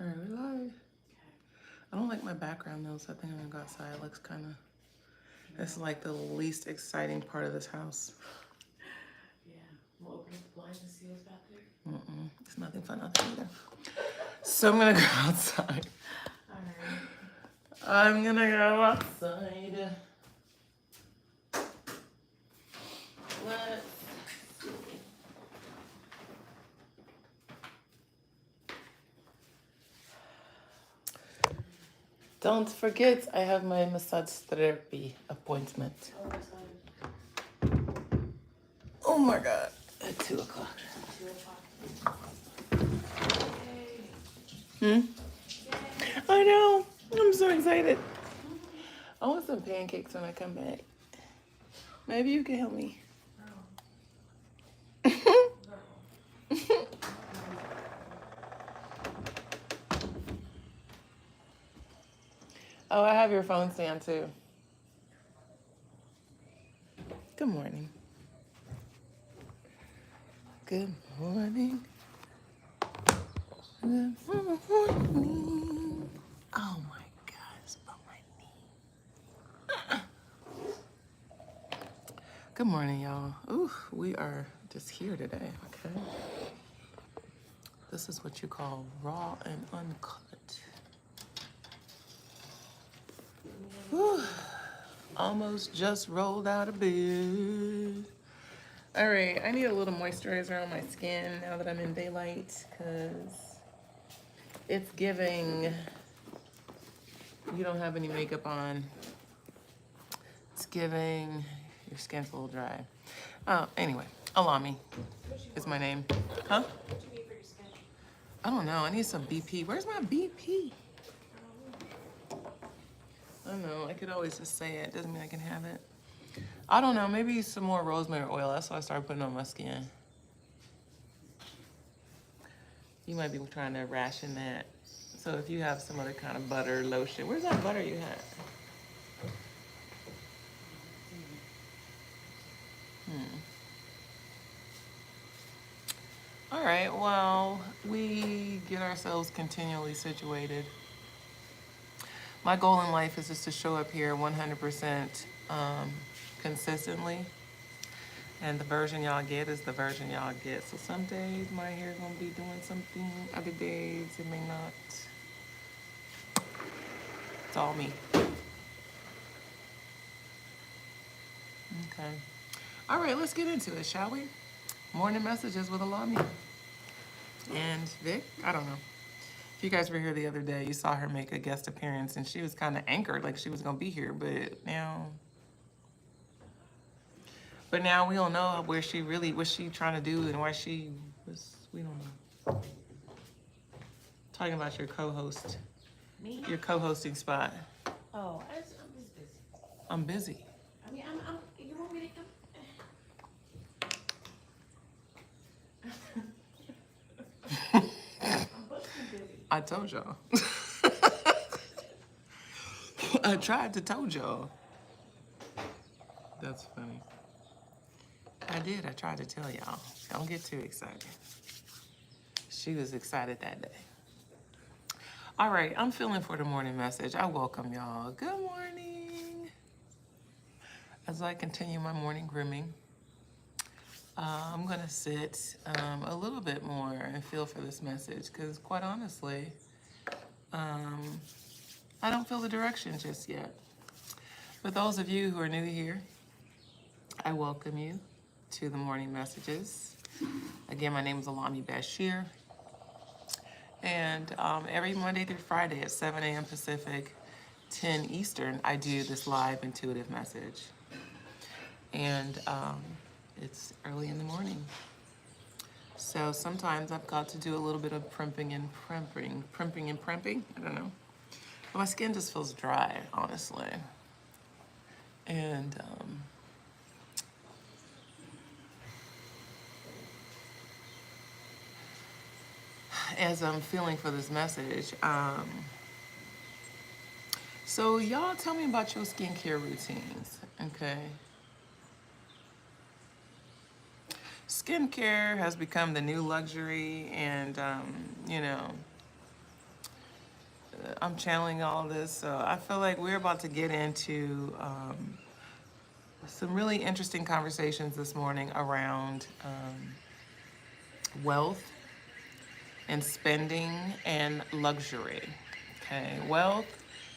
Alright, we live. I don't like my background though, so I think I'm gonna go outside. It looks kind of. It's like the least exciting part of this house. Yeah. We'll open up the blinds and see what's back there. It's nothing fun out there either. So I'm gonna go outside. Alright. I'm gonna go outside. Let's see. Don't forget, I have my massage therapy appointment. Oh, excited. Oh my god, at 2 o'clock. 2 o'clock. Yay. Yay. I know. I'm so excited. I want some pancakes when I come back. Maybe you can help me. Oh, I have your phone stand too. Good morning. Good morning. Good morning. Oh my God, it's about my knee. Good morning, y'all. Ooh, we are just here today, okay? This is what you call raw and uncut. Whew. Almost just rolled out of bed. All right, I need a little moisturizer on my skin now that I'm in daylight because it's giving you don't have any makeup on. It's giving your skin's a little dry. Oh, anyway, Alami is my name. Huh? What do you need for your skin? I don't know. I need some BP. Where's my BP? I don't know. I could always just say it. Doesn't mean I can have it. I don't know. Maybe some more rosemary oil. That's what I started putting on my skin. You might be trying to ration that. So if you have some other kind of butter, lotion. Where's that butter you had? All right. Well, we get ourselves continually situated. My goal in life is just to show up here 100% consistently. And the version y'all get is the version y'all get. So some days my hair gonna be doing something, other days it may not. It's all me. Okay. All right, let's get into it, shall we? Morning messages with Alami. And Vic, I don't know. If you guys were here the other day, you saw her make a guest appearance and she was kind of anchored like she was gonna be here, but now we don't know where she really, what she trying to do and why she was, we don't know. Talking about your co-host. Me? Your co-hosting spot. Oh, I'm just busy. I'm busy. I mean, you want me to come? I'm busting busy. I told y'all. I tried to told y'all. That's funny. I did. I tried to tell y'all. Don't get too excited. She was excited that day. All right, I'm feeling for the morning message. I welcome y'all. Good morning. As I continue my morning grooming, I'm gonna sit a little bit more and feel for this message because quite honestly, I don't feel the direction just yet. For those of you who are new here, I welcome you to the morning messages. Again, my name is Alami Bashir. And every Monday through Friday at 7 a.m. Pacific, 10 Eastern, I do this live intuitive message. And it's early in the morning. So sometimes I've got to do a little bit of primping and premping. I don't know. But my skin just feels dry, honestly. And as I'm feeling for this message, so y'all tell me about your skincare routines, okay? Skincare has become the new luxury, and you know, I'm channeling all this. So I feel like we're about to get into some really interesting conversations this morning around wealth and spending and luxury. Okay, wealth,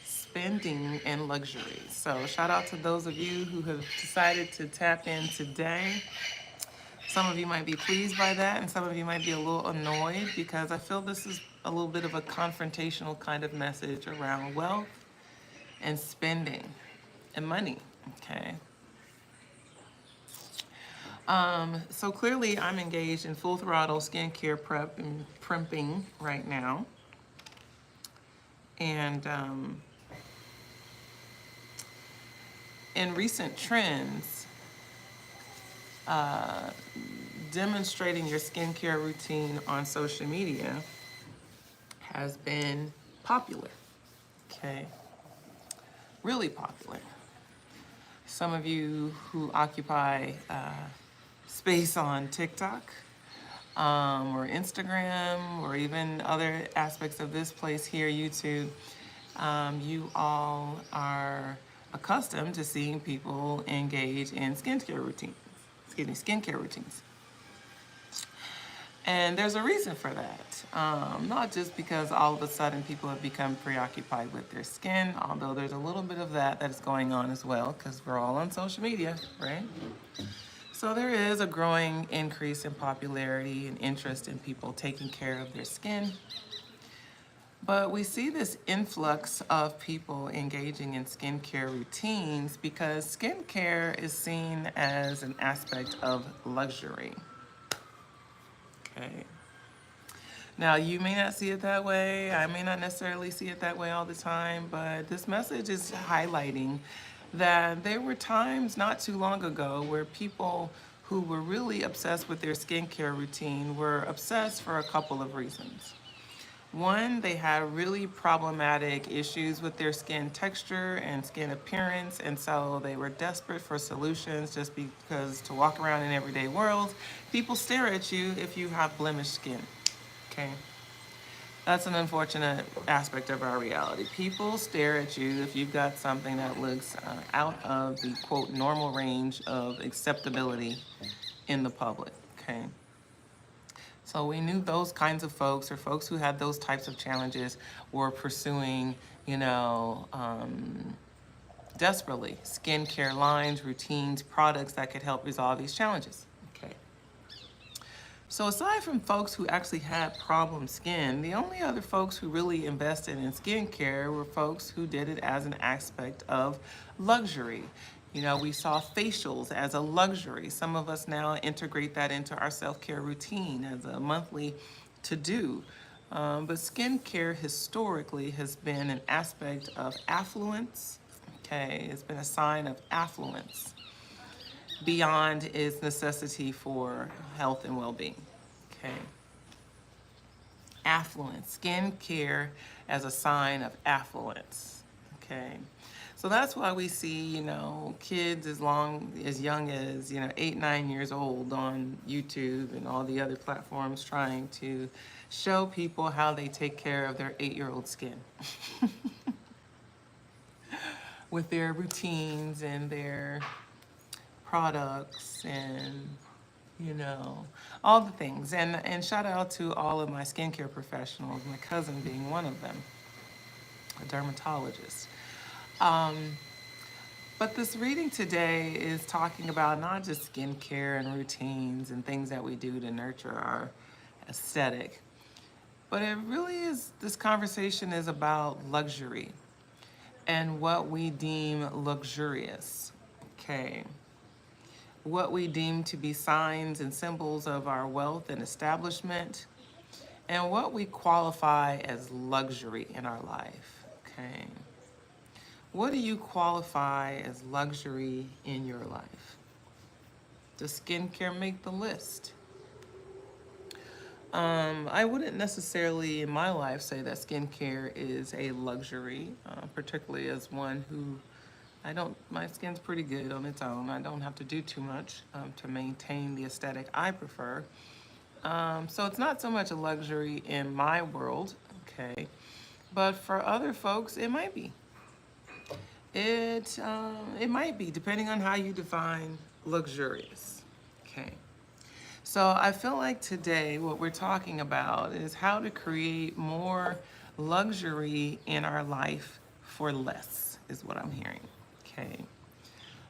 spending, and luxury. So shout out to those of you who have decided to tap in today. Some of you might be pleased by that, and some of you might be a little annoyed because I feel this is a little bit of a confrontational kind of message around wealth and spending and money. Okay. So clearly, I'm engaged in full throttle skincare prep and primping right now. And in recent trends, demonstrating your skincare routine on social media has been popular. Okay. Really popular. Some of you who occupy space on TikTok or Instagram or even other aspects of this place here, YouTube, you all are accustomed to seeing people engage in skincare routines. Skincare routines. And there's a reason for that. Not just because all of a sudden people have become preoccupied with their skin, although there's a little bit of that that's going on as well, because we're all on social media, right? So there is a growing increase in popularity and interest in people taking care of their skin. But we see this influx of people engaging in skincare routines because skincare is seen as an aspect of luxury. Okay. Now, you may not see it that way. I may not necessarily see it that way all the time, but this message is highlighting that there were times not too long ago where people who were really obsessed with their skincare routine were obsessed for a couple of reasons. One, they had really problematic issues with their skin texture and skin appearance, and so they were desperate for solutions just because to walk around in everyday world, people stare at you if you have blemished skin. Okay? That's an unfortunate aspect of our reality. People stare at you if you've got something that looks out of the quote normal range of acceptability in the public. Okay? So we knew those kinds of folks or folks who had those types of challenges were pursuing, desperately skincare lines, routines, products that could help resolve these challenges. Okay. So aside from folks who actually had problem skin, the only other folks who really invested in skincare were folks who did it as an aspect of luxury. We saw facials as a luxury. Some of us now integrate that into our self-care routine as a monthly to-do. But skincare historically has been an aspect of affluence. Okay, it's been a sign of affluence beyond its necessity for health and well-being. Okay. Affluence, skincare as a sign of affluence. Okay. So that's why we see, kids as young as, 8, 9 years old on YouTube and all the other platforms trying to show people how they take care of their 8-year-old skin with their routines and their products and, all the things. And shout out to all of my skincare professionals, my cousin being one of them, a dermatologist. But this reading today is talking about not just skincare and routines and things that we do to nurture our aesthetic, but it really is, this conversation is about luxury and what we deem luxurious, okay? What we deem to be signs and symbols of our wealth and establishment, and what we qualify as luxury in our life, okay? What do you qualify as luxury in your life? Does skincare make the list? I wouldn't necessarily in my life say that skincare is a luxury, particularly as one who my skin's pretty good on its own. I don't have to do too much to maintain the aesthetic I prefer. So it's not so much a luxury in my world, okay? But for other folks, it might be. It might be, depending on how you define luxurious. Okay. So I feel like today what we're talking about is how to create more luxury in our life for less, is what I'm hearing. Okay.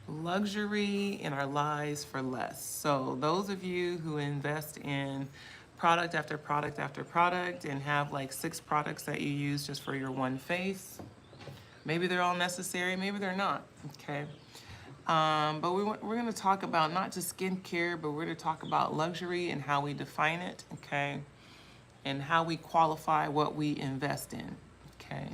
Luxury in our lives for less. So those of you who invest in product after product after product and have like 6 products that you use just for your one face, maybe they're all necessary, maybe they're not. Okay. But we're going to talk about not just skincare, but we're going to talk about luxury and how we define it, okay? And how we qualify what we invest in, okay?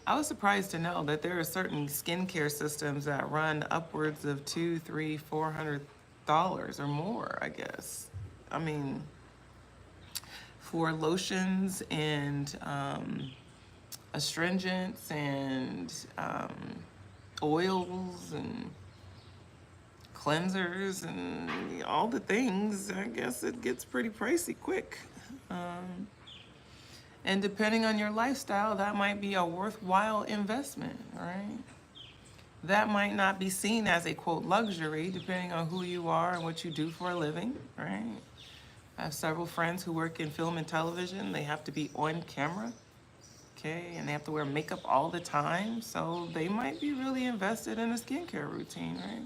I was surprised to know that there are certain skincare systems that run upwards of $200, $300, $400 or more, I guess. I mean, for lotions and astringents and oils and cleansers and all the things, I guess it gets pretty pricey quick. And depending on your lifestyle, that might be a worthwhile investment, right? That might not be seen as a quote luxury, depending on who you are and what you do for a living, right? I have several friends who work in film and television. They have to be on camera, okay? And they have to wear makeup all the time. So they might be really invested in a skincare routine, right?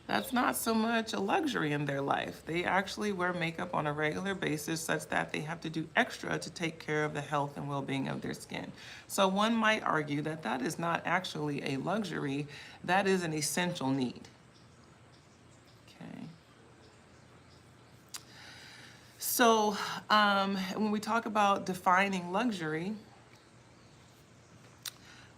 That's not so much a luxury in their life. They actually wear makeup on a regular basis such that they have to do extra to take care of the health and well-being of their skin. So one might argue that that is not actually a luxury, that is an essential need. Okay. So when we talk about defining luxury,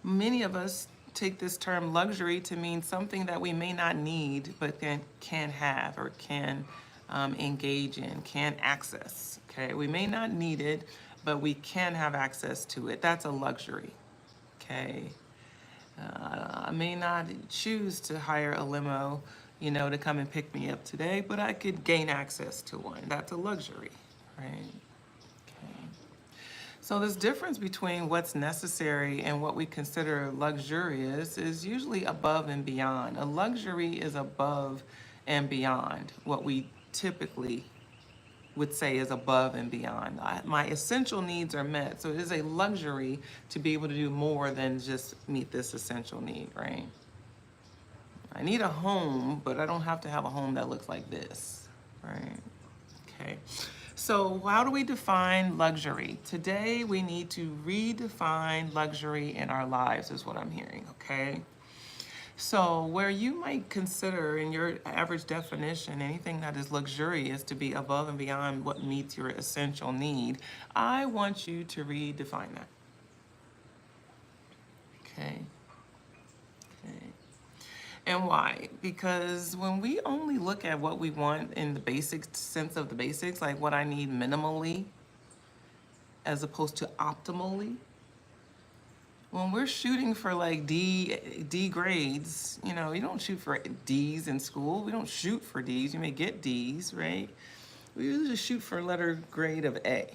many of us take this term luxury to mean something that we may not need, but can have or can engage in, can access. Okay, we may not need it, but we can have access to it. That's a luxury. Okay, I may not choose to hire a limo, to come and pick me up today, but I could gain access to one. That's a luxury, right? So this difference between what's necessary and what we consider luxurious is usually above and beyond. A luxury is above and beyond what we typically would say is above and beyond. My essential needs are met, so it is a luxury to be able to do more than just meet this essential need, right? I need a home, but I don't have to have a home that looks like this, right? Okay. So how do we define luxury? Today we need to redefine luxury in our lives is what I'm hearing, okay? So where you might consider in your average definition anything that is luxurious to be above and beyond what meets your essential need, I want you to redefine that. Okay. And why? Because when we only look at what we want in the basic sense of the basics, like what I need minimally, as opposed to optimally, when we're shooting for like D grades, you don't shoot for D's in school. We don't shoot for D's. You may get D's, right? We usually just shoot for a letter grade of A.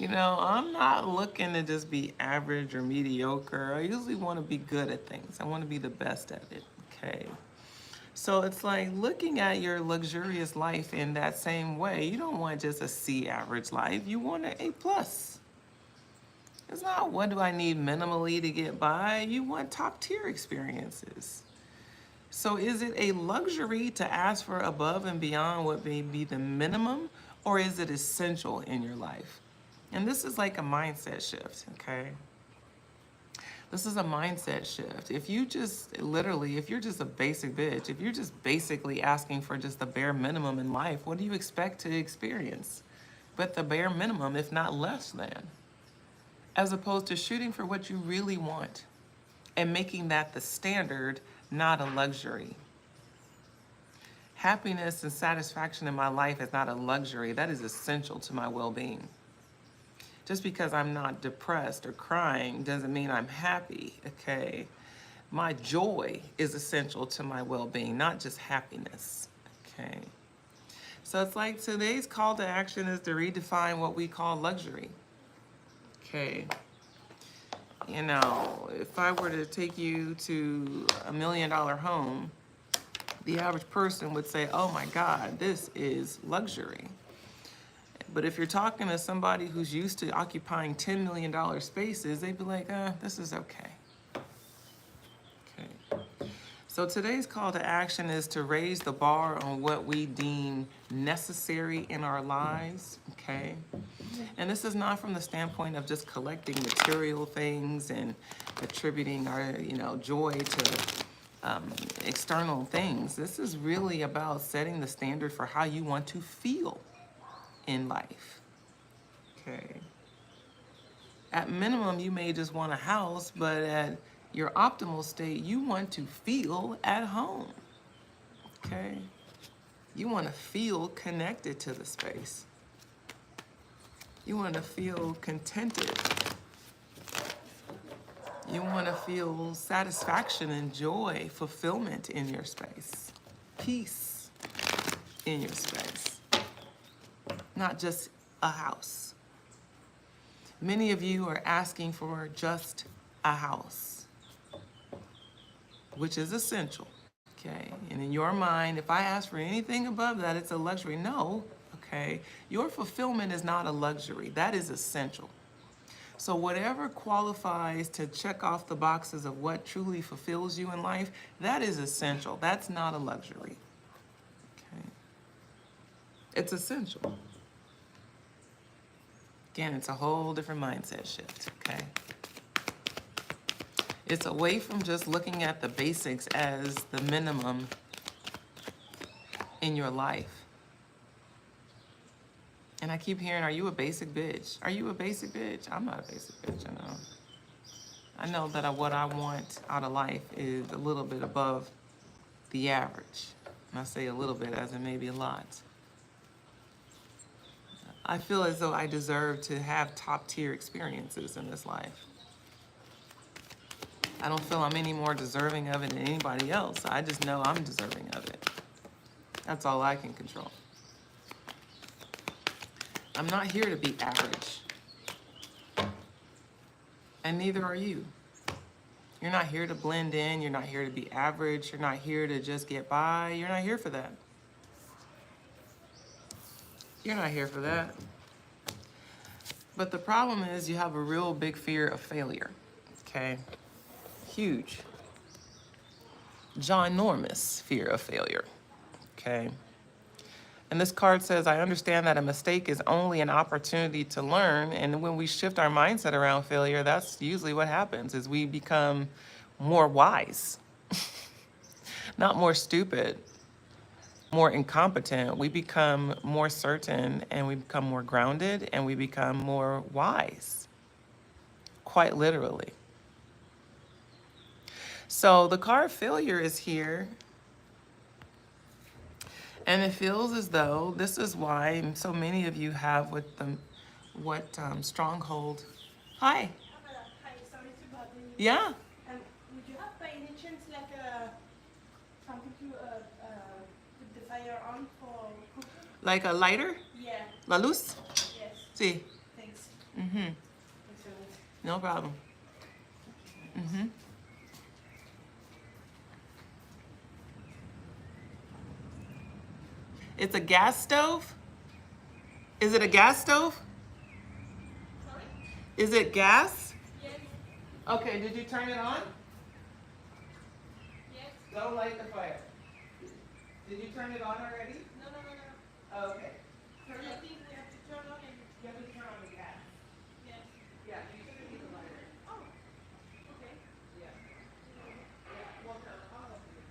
I'm not looking to just be average or mediocre. I usually want to be good at things. I want to be the best at it, okay? So it's like looking at your luxurious life in that same way. You don't want just a C average life. You want an A plus. It's not what do I need minimally to get by. You want top tier experiences. So is it a luxury to ask for above and beyond what may be the minimum, or is it essential in your life? And this is like a mindset shift, okay? This is a mindset shift. If you're just a basic bitch, if you're just basically asking for just the bare minimum in life, what do you expect to experience? But the bare minimum, if not less than. As opposed to shooting for what you really want and making that the standard, not a luxury. Happiness and satisfaction in my life is not a luxury. That is essential to my well-being. Just because I'm not depressed or crying doesn't mean I'm happy, okay? My joy is essential to my well-being, not just happiness, okay? So it's like today's call to action is to redefine what we call luxury. Okay. You know, if I were to take you to $1 million home, the average person would say, oh my God, this is luxury. But if you're talking to somebody who's used to occupying $10 million spaces, they'd be like, this is okay. Okay. So today's call to action is to raise the bar on what we deem necessary in our lives, okay? And this is not from the standpoint of just collecting material things and attributing our, joy to external things. This is really about setting the standard for how you want to feel in life, okay? At minimum, you may just want a house, but at your optimal state, you want to feel at home, okay? You want to feel connected to the space. You want to feel contented. You want to feel satisfaction and joy, fulfillment in your space, peace in your space, not just a house. Many of you are asking for just a house, which is essential, okay? And in your mind, if I ask for anything above that, it's a luxury. No, okay? Your fulfillment is not a luxury. That is essential. So whatever qualifies to check off the boxes of what truly fulfills you in life, that is essential. That's not a luxury, okay? It's essential. Again, it's a whole different mindset shift, okay? It's away from just looking at the basics as the minimum in your life. And I keep hearing, are you a basic bitch? Are you a basic bitch? I'm not a basic bitch, I know. I know that what I want out of life is a little bit above the average. And I say a little bit as in maybe a lot. I feel as though I deserve to have top tier experiences in this life. I don't feel I'm any more deserving of it than anybody else. I just know I'm deserving of it. That's all I can control. I'm not here to be average. And neither are you. You're not here to blend in. You're not here to be average. You're not here to just get by. You're not here for that. You're not here for that. But the problem is you have a real big fear of failure, okay? Huge. Ginormous fear of failure, okay? And this card says, I understand that a mistake is only an opportunity to learn. And when we shift our mindset around failure, that's usually what happens, is we become more wise, not more stupid, more incompetent. We become more certain, and we become more grounded, and we become more wise, quite literally. So the card failure is here. And it feels as though this is why so many of you have what stronghold. Hi. Hi, sorry to bother you. Yeah. Would you have by any chance like something to put the fire on for cooking? Like a lighter? Yeah. La luz? Yes. See. Thanks. Mm-hmm. Thanks so much. No problem. Mm-hmm. It's a gas stove? Is it a gas stove? Sorry? Is it gas? Yes. Okay, did you turn it on? Yes. Don't light the fire. Did you turn it on already? No. Okay. I think we have to turn on and You have to turn on the gas. yes. Yeah, you shouldn't need the lighter. Oh. Okay. Yeah. Yeah, well, all of you.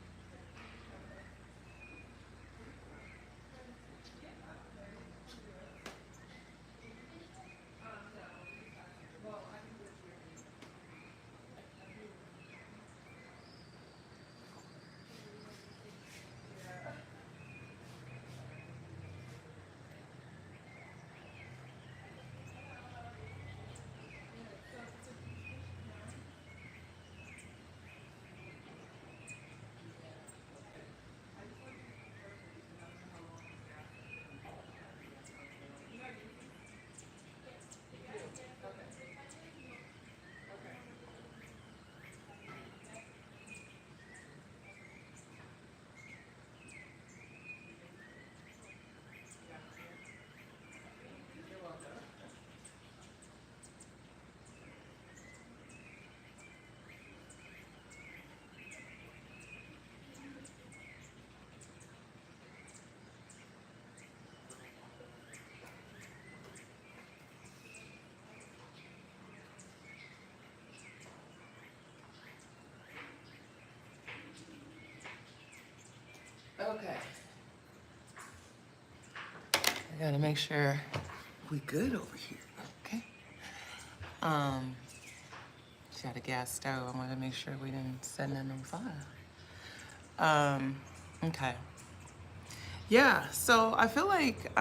Okay. I gotta make sure we good over here, okay? She had a gas stove. I wanted to make sure we didn't set nothing on fire. Okay. Yeah, so I feel like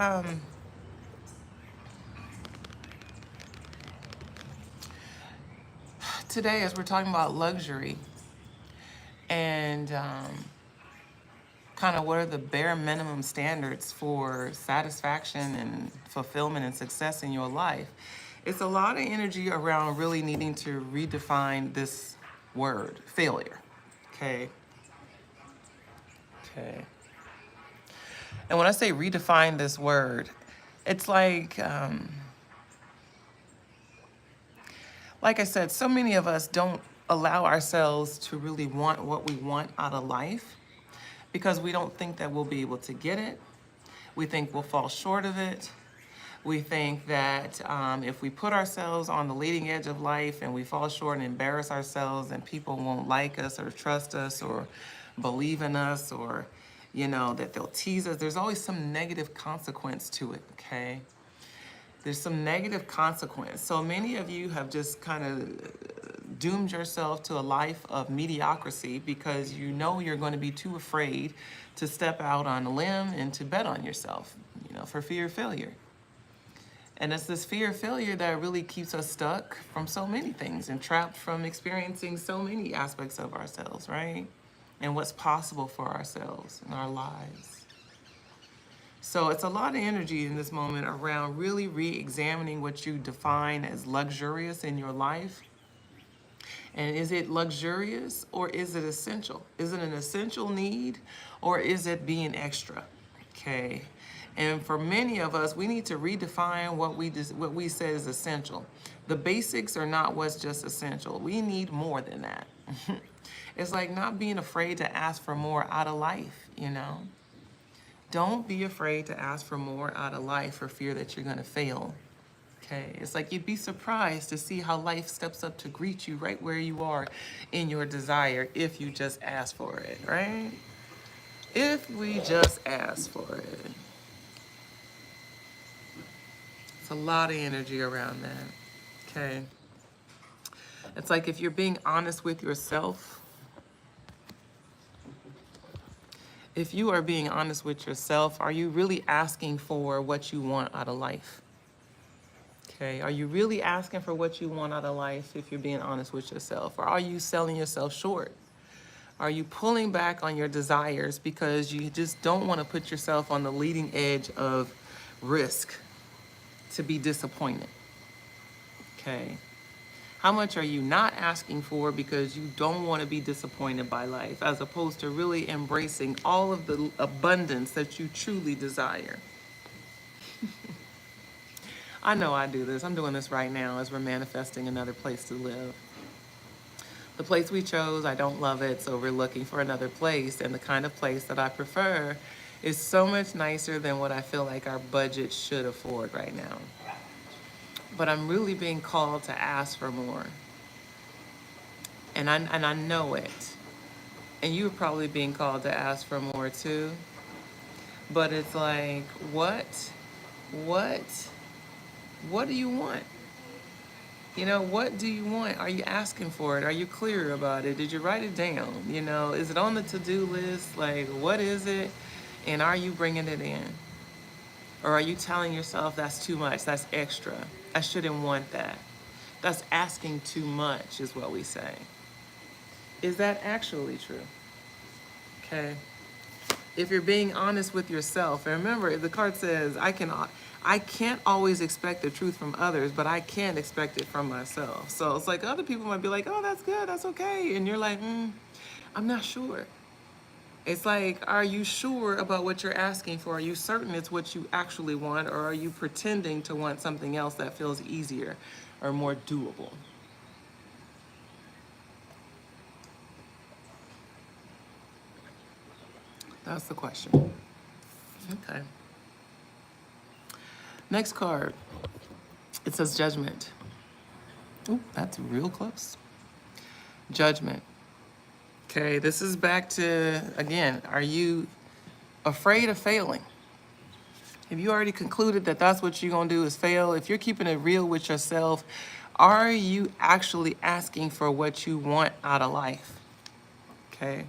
today, as we're talking about luxury and kind of what are the bare minimum standards for satisfaction and fulfillment and success in your life, it's a lot of energy around really needing to redefine this word, failure. Okay. Okay. And when I say redefine this word, it's like I said, so many of us don't allow ourselves to really want what we want out of life because we don't think that we'll be able to get it. We think we'll fall short of it. We think that if we put ourselves on the leading edge of life and we fall short and embarrass ourselves, and people won't like us or trust us or believe in us, or, you know, that they'll tease us. There's always some negative consequence to it, okay? There's some negative consequence. So many of you have just kind of doomed yourself to a life of mediocrity because you know you're going to be too afraid to step out on a limb and to bet on yourself, you know, for fear of failure. And it's this fear of failure that really keeps us stuck from so many things and trapped from experiencing so many aspects of ourselves, right? And what's possible for ourselves in our lives. So it's a lot of energy in this moment around really re-examining what you define as luxurious in your life. And is it luxurious or is it essential? Is it an essential need or is it being extra? Okay. And for many of us, we need to redefine what we say is essential. The basics are not what's just essential. We need more than that. It's like not being afraid to ask for more out of life, you know? Don't be afraid to ask for more out of life for fear that you're gonna fail. Okay, it's like you'd be surprised to see how life steps up to greet you right where you are in your desire if you just ask for it, right? If we just ask for it. It's a lot of energy around that, okay? It's like if you're being honest with yourself, if you are being honest with yourself, are you really asking for what you want out of life? Okay, are you really asking for what you want out of life if you're being honest with yourself? Or are you selling yourself short? Are you pulling back on your desires because you just don't want to put yourself on the leading edge of risk to be disappointed? Okay. How much are you not asking for because you don't want to be disappointed by life, as opposed to really embracing all of the abundance that you truly desire? I know I do this. I'm doing this right now as we're manifesting another place to live. The place we chose, I don't love it, so we're looking for another place. And the kind of place that I prefer is so much nicer than what I feel like our budget should afford right now. But I'm really being called to ask for more. And I know it. And you're probably being called to ask for more too. But it's like, what do you want? You know, what do you want? Are you asking for it? Are you clear about it? Did you write it down? You know, is it on the to-do list? Like, what is it? And are you bringing it in? Or are you telling yourself that's too much, that's extra, I shouldn't want that? That's asking too much is what we say. Is that actually true? Okay. If you're being honest with yourself, and remember, the card says, I can't always expect the truth from others, but I can expect it from myself. So it's like other people might be like, oh, that's good, that's okay. And you're like, I'm not sure. It's like, are you sure about what you're asking for? Are you certain it's what you actually want, or are you pretending to want something else that feels easier or more doable? That's the question. Okay. Next card. It says judgment. Ooh, that's real close. Judgment. Okay, this is back to, again, are you afraid of failing. If you already concluded that that's what you're going to do is fail, if you're keeping it real with yourself, are you actually asking for what you want out of life? Okay.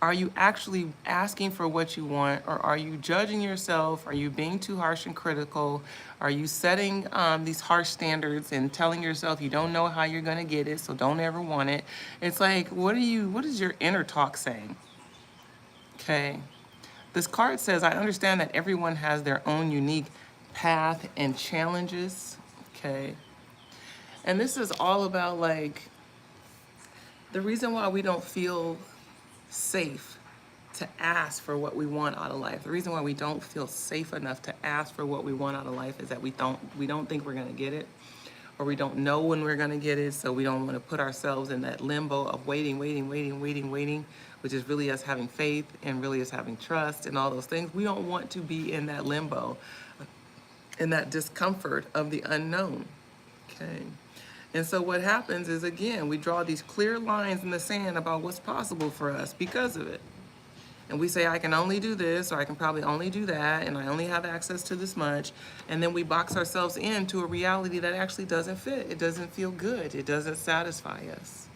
Are you actually asking for what you want, or are you judging yourself? Are you being too harsh and critical? Are you setting these harsh standards and telling yourself you don't know how you're going to get it, so don't ever want it? It's like, what is your inner talk saying? Okay. This card says, I understand that everyone has their own unique path and challenges. Okay. And this is all about like the reason why we don't feel safe to ask for what we want out of life. The reason why we don't feel safe enough to ask for what we want out of life is that we don't think we're going to get it, or we don't know when we're going to get it, so we don't want to put ourselves in that limbo of waiting, which is really us having faith and really us having trust and all those things. We don't want to be in that limbo, in that discomfort of the unknown. Okay. And so what happens is, again, we draw these clear lines in the sand about what's possible for us because of it. And we say, I can only do this, or I can probably only do that, and I only have access to this much. And then we box ourselves into a reality that actually doesn't fit. It doesn't feel good. It doesn't satisfy us.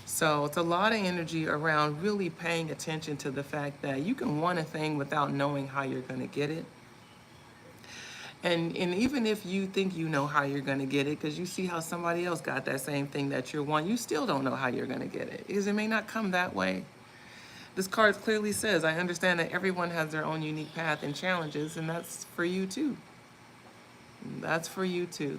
So it's a lot of energy around really paying attention to the fact that you can want a thing without knowing how you're going to get it. And even if you think you know how you're going to get it, because you see how somebody else got that same thing that you're wanting, you still don't know how you're going to get it, because it may not come that way. This card clearly says, I understand that everyone has their own unique path and challenges, and that's for you too. That's for you too.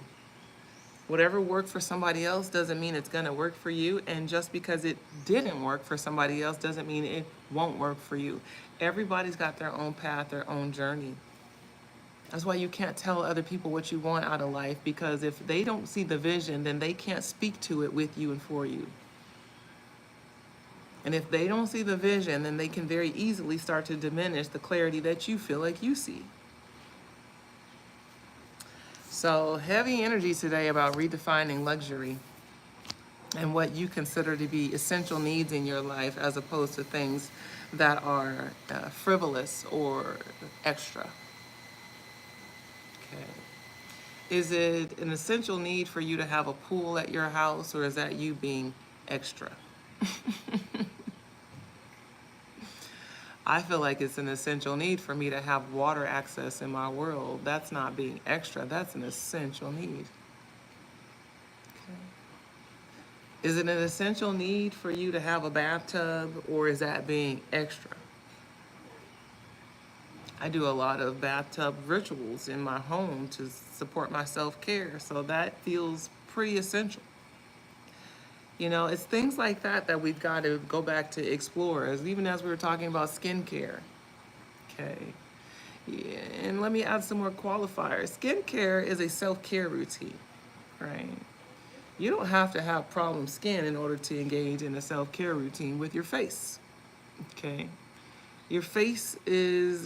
Whatever worked for somebody else doesn't mean it's going to work for you, and just because it didn't work for somebody else doesn't mean it won't work for you. Everybody's got their own path, their own journey. That's why you can't tell other people what you want out of life, because if they don't see the vision, then they can't speak to it with you and for you. And if they don't see the vision, then they can very easily start to diminish the clarity that you feel like you see. So heavy energy today about redefining luxury and what you consider to be essential needs in your life, as opposed to things that are frivolous or extra. Okay. Is it an essential need for you to have a pool at your house, or is that you being extra? I feel like it's an essential need for me to have water access in my world. That's not being extra. That's an essential need. Okay. Is it an essential need for you to have a bathtub, or is that being extra? I do a lot of bathtub rituals in my home to support my self-care, so that feels pretty essential. You know, it's things like that that we've got to go back to explore, even as we were talking about skincare. Okay. Yeah, and let me add some more qualifiers. Skincare is a self-care routine, right? You don't have to have problem skin in order to engage in a self-care routine with your face, okay? Your face is,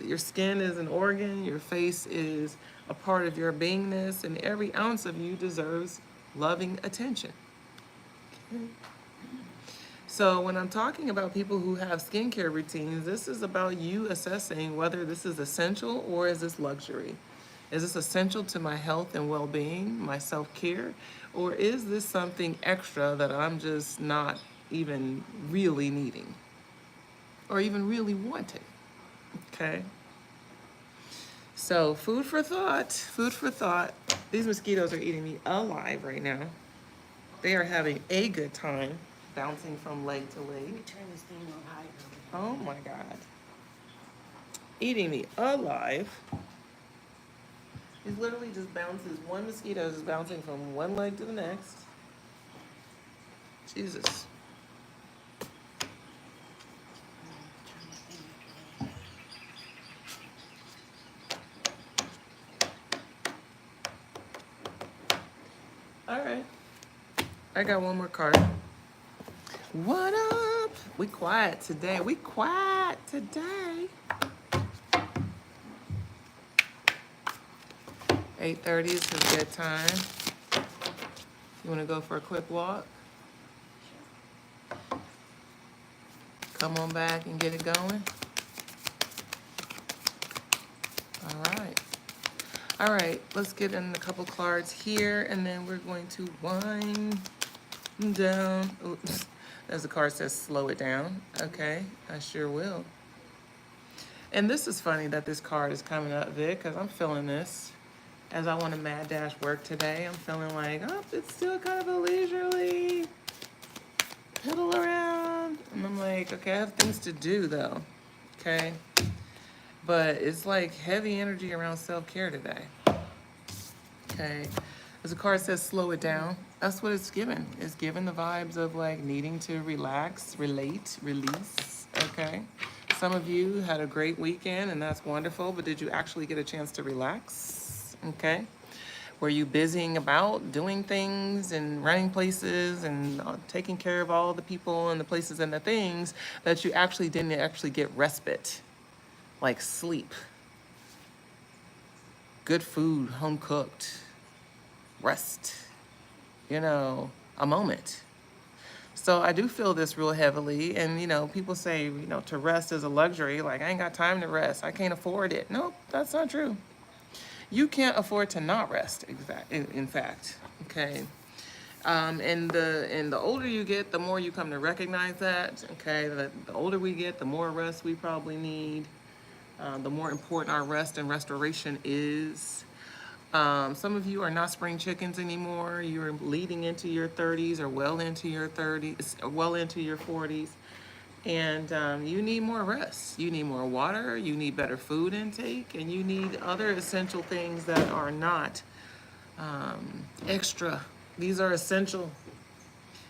your skin is an organ, your face is a part of your beingness, and every ounce of you deserves loving attention. So when I'm talking about people who have skincare routines, this is about you assessing whether this is essential or is this luxury. Is this essential to my health and well-being, my self-care, or is this something extra that I'm just not even really needing or even really wanting? Okay. So food for thought, food for thought. These mosquitoes are eating me alive right now. They are having a good time, bouncing from leg to leg. Let me turn this thing on higher. Oh my God. Eating me alive. It literally just bounces. One mosquito is just bouncing from one leg to the next. Jesus. Turn this thing up. All right. I got one more card. What up? We quiet today. We quiet today. 8:30 is a good time. You want to go for a quick walk? come on back and get it going. All right. All right, let's get in a couple cards here, and then we're going to wind down. Oops. As the card says, slow it down. Okay, I sure will. And this is funny that this card is coming up, Vic, because I'm feeling this. As I want to mad dash work today, I'm feeling like, oh, it's still kind of a leisurely piddle around. And I'm like, okay, I have things to do, though. Okay? But it's like heavy energy around self-care today. Okay? As the card says, slow it down. That's what it's given. It's given the vibes of like needing to relax, relate, release. Okay? Some of you had a great weekend, and that's wonderful, but did you actually get a chance to relax? Okay? Were you busying about doing things and running places and taking care of all the people and the places and the things that you actually didn't actually get respite, like sleep, good food, home cooked, rest, you know, a moment? So I do feel this real heavily, and you know, people say, you know, to rest is a luxury. Like, I ain't got time to rest. I can't afford it. Nope, that's not true. You can't afford to not rest. In fact, okay. And the older you get, the more you come to recognize that. Okay, the older we get, the more rest we probably need. The more important our rest and restoration is. Some of you are not spring chickens anymore. You're leading into your 30s or well into your 30s, well into your 40s. And you need more rest. You need more water. You need better food intake. And you need other essential things that are not extra. These are essential.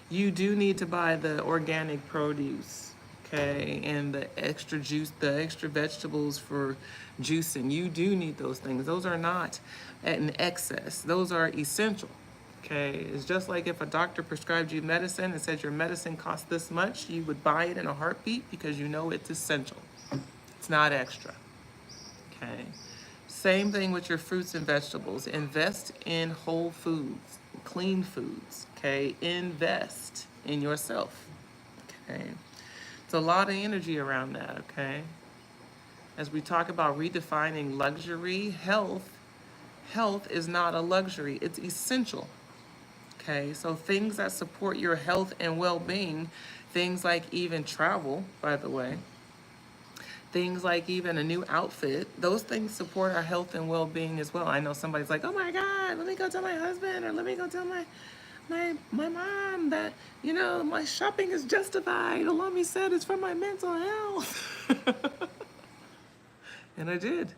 You do need to buy the organic produce, okay, and the extra juice, the extra vegetables for juicing. You do need those things. Those are not in excess. Those are essential, okay? It's just like if a doctor prescribed you medicine and said your medicine costs this much, you would buy it in a heartbeat because you know it's essential. It's not extra, okay? Same thing with your fruits and vegetables. Invest in whole foods, clean foods, okay? Invest in yourself, okay? It's a lot of energy around that, okay? As we talk about redefining luxury, health is not a luxury, it's essential, okay? So things that support your health and well-being, things like even travel, by the way, things like even a new outfit, those things support our health and well-being as well. I know somebody's like, oh my God, let me go tell my husband, or let me go tell my mom that, you know, my shopping is justified. Alami said it's for my mental health. And I did.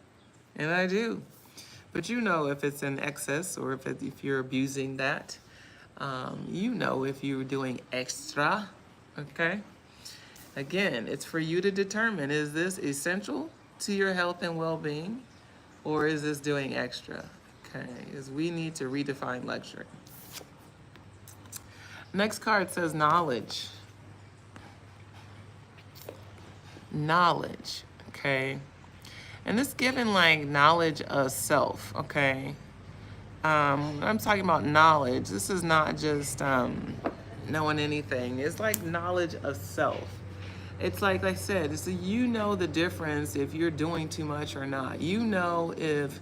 And I do. But you know if it's in excess or if you're abusing that. You know if you're doing extra. Okay? Again, it's for you to determine, is this essential to your health and well-being, or is this doing extra? Okay, is we need to redefine luxury. Next card says knowledge. Knowledge, okay? And this giving like knowledge of self, okay? I'm talking about knowledge. This is not just knowing anything. It's like knowledge of self. It's like I said, it's you know the difference if you're doing too much or not. You know if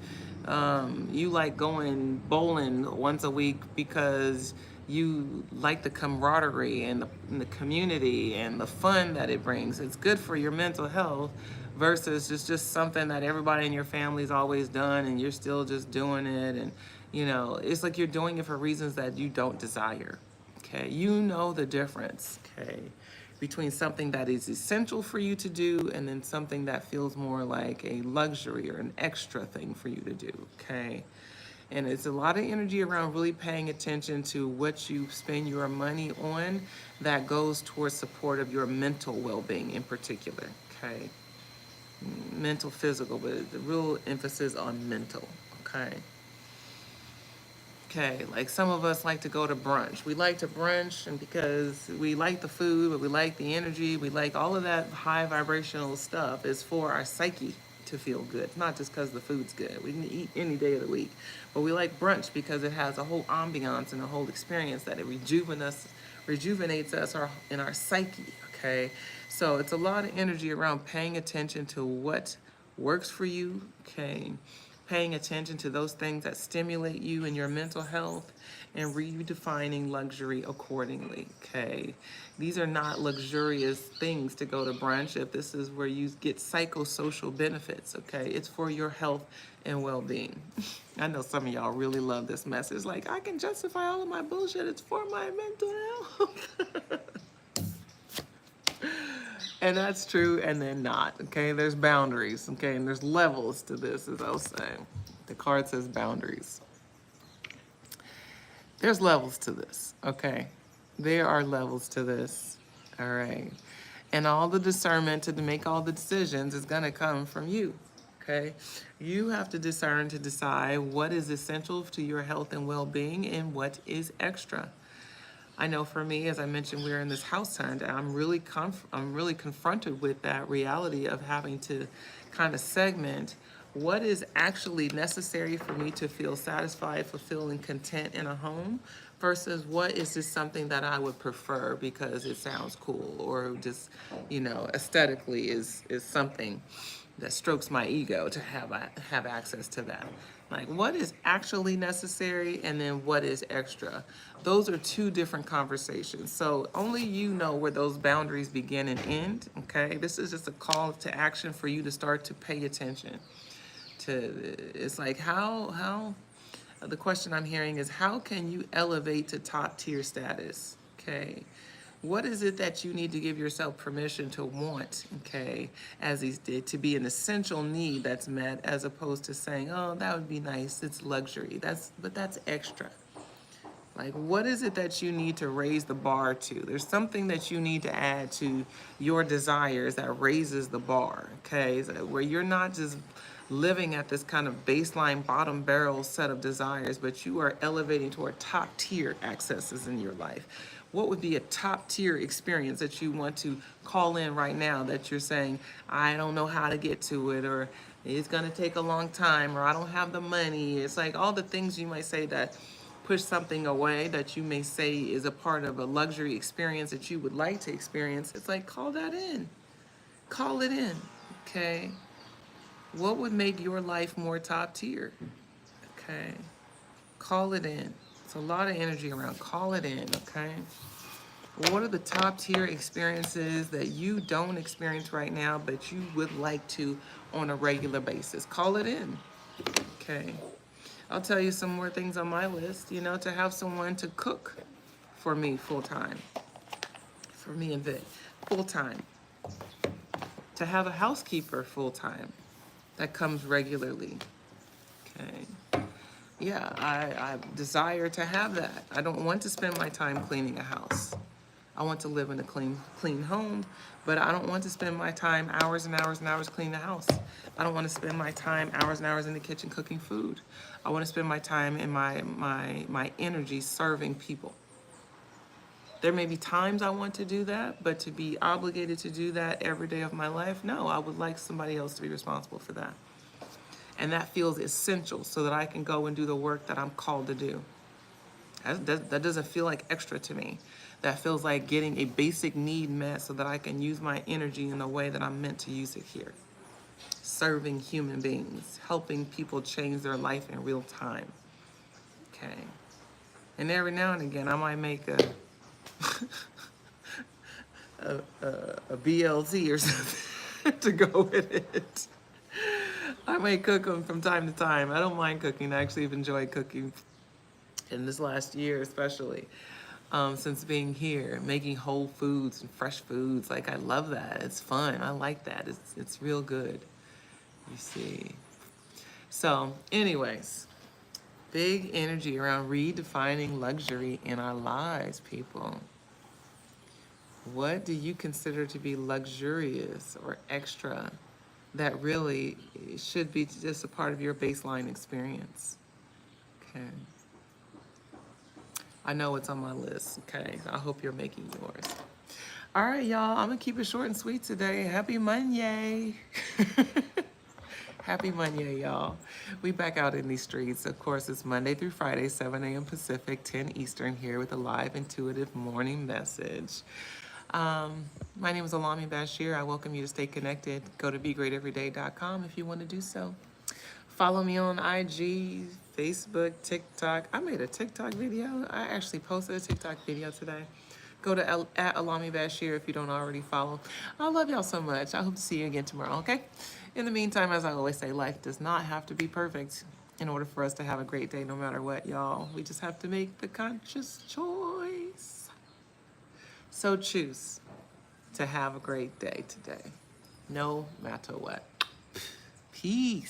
you like going bowling once a week because you like the camaraderie and the community and the fun that it brings. It's good for your mental health versus just something that everybody in your family's always done and you're still just doing it. And, you know, it's like you're doing it for reasons that you don't desire. Okay, you know the difference, okay, between something that is essential for you to do and then something that feels more like a luxury or an extra thing for you to do, okay? And it's a lot of energy around really paying attention to what you spend your money on that goes towards support of your mental well-being in particular, okay? Mental, physical, but the real emphasis on mental, okay? Okay, like some of us like to go to brunch. We like to brunch and because we like the food, but we like the energy, we like all of that high vibrational stuff is for our psyche to feel good. It's not just because the food's good. We can eat any day of the week. But we like brunch because it has a whole ambiance and a whole experience that it rejuvenates us in our psyche, okay? So it's a lot of energy around paying attention to what works for you, okay? Paying attention to those things that stimulate you in your mental health and redefining luxury accordingly, okay? These are not luxurious things to go to brunch if this is where you get psychosocial benefits, okay? It's for your health and well-being. I know some of y'all really love this message. Like, I can justify all of my bullshit. It's for my mental health. And that's true, and then not, okay? There's boundaries, okay? And there's levels to this, as I was saying. The card says boundaries. There's levels to this, okay? There are levels to this, all right? And all the discernment to make all the decisions is gonna come from you, okay? You have to discern to decide what is essential to your health and well-being and what is extra. I know for me, as I mentioned, we're in this house hunt, and I'm really confronted with that reality of having to kind of segment what is actually necessary for me to feel satisfied, fulfilled, and content in a home versus what is just something that I would prefer because it sounds cool or just, aesthetically is something that strokes my ego to have access to that. Like, what is actually necessary and then what is extra? Those are two different conversations. So only you know where those boundaries begin and end, okay? This is just a call to action for you to start to pay attention to. It's like, how the question I'm hearing is, how can you elevate to top tier status, okay? What is it that you need to give yourself permission to want, okay, as these did, to be an essential need that's met, as opposed to saying, oh, that would be nice, it's luxury. But that's extra. Like, what is it that you need to raise the bar to? There's something that you need to add to your desires that raises the bar, okay? So where you're not just living at this kind of baseline bottom barrel set of desires, but you are elevating toward top tier accesses in your life. What would be a top tier experience that you want to call in right now that you're saying, I don't know how to get to it, or it's gonna take a long time, or I don't have the money? It's like all the things you might say that push something away that you may say is a part of a luxury experience that you would like to experience. It's like, call that in. Call it in, okay? What would make your life more top tier? Okay? Call it in. It's a lot of energy around. Call it in, okay? What are the top tier experiences that you don't experience right now, but you would like to on a regular basis? Call it in, okay? I'll tell you some more things on my list, to have someone to cook for me full time, for me and Vic, full time. To have a housekeeper full time that comes regularly, okay? Yeah, I desire to have that. I don't want to spend my time cleaning a house. I want to live in a clean home, but I don't want to spend my time hours and hours and hours cleaning the house. I don't want to spend my time hours and hours in the kitchen cooking food. I want to spend my time and my energy serving people. There may be times I want to do that, but to be obligated to do that every day of my life, no, I would like somebody else to be responsible for that. And that feels essential so that I can go and do the work that I'm called to do. That doesn't feel like extra to me. That feels like getting a basic need met so that I can use my energy in the way that I'm meant to use it here. Serving human beings, helping people change their life in real time. Okay. And every now and again, I might make a BLT or something to go with it. I may cook them from time to time. I don't mind cooking. I actually have enjoyed cooking in this last year, especially since being here, making whole foods and fresh foods. Like, I love that. It's fun. I like that. It's real good. You see. So, anyways, big energy around redefining luxury in our lives, people. What do you consider to be luxurious or extra that really should be just a part of your baseline experience? Okay. I know it's on my list, okay? I hope you're making yours. All right, y'all, I'm gonna keep it short and sweet today. Happy Monday. Happy Monday, y'all. We back out in these streets. Of course, it's Monday through Friday, 7 a.m. Pacific, 10 Eastern, here with a live intuitive morning message. My name is Alami Bashir. I welcome you to stay connected. Go to begreateveryday.com if you want to do so. Follow me on IG, Facebook, TikTok. I made a TikTok video. I actually posted a TikTok video today. Go to at Alami Bashir if you don't already follow. I love y'all so much. I hope to see you again tomorrow, okay? In the meantime, as I always say, life does not have to be perfect in order for us to have a great day no matter what, y'all. We just have to make the conscious choice. So choose to have a great day today, no matter what. Peace.